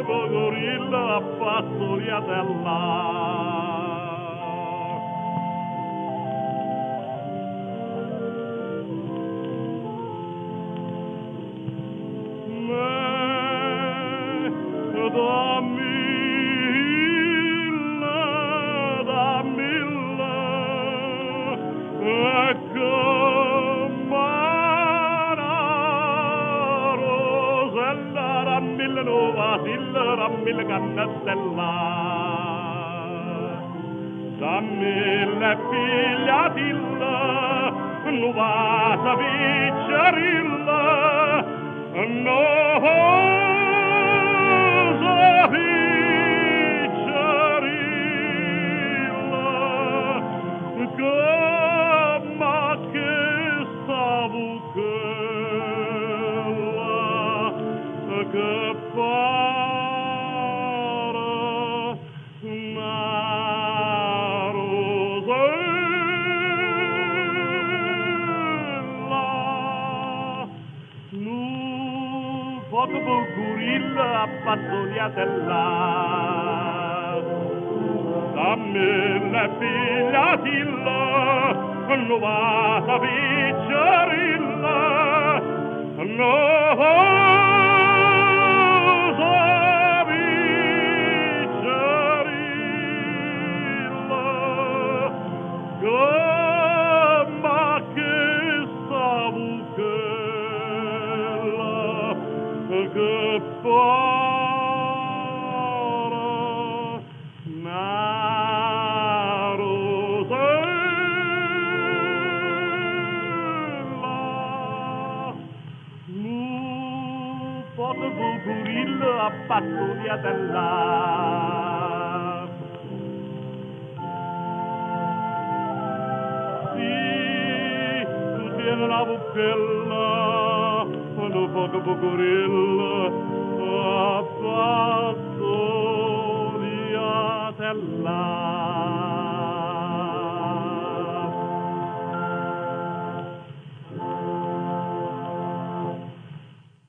gorilla pastoriatella. Mille cannatella, da mille figliatilla, nu va sa vicciarilla, no sa vicciarilla, come che stavo che fa. Gorilla pastoriatella, dammi la figliatilla, non va a vicciarilla, no sa vicciarilla, come che stavo che para na rosella nu poco gorilla pastoriatella. Sì, tu tieni la buchella, no poco gorilla pastoriatella.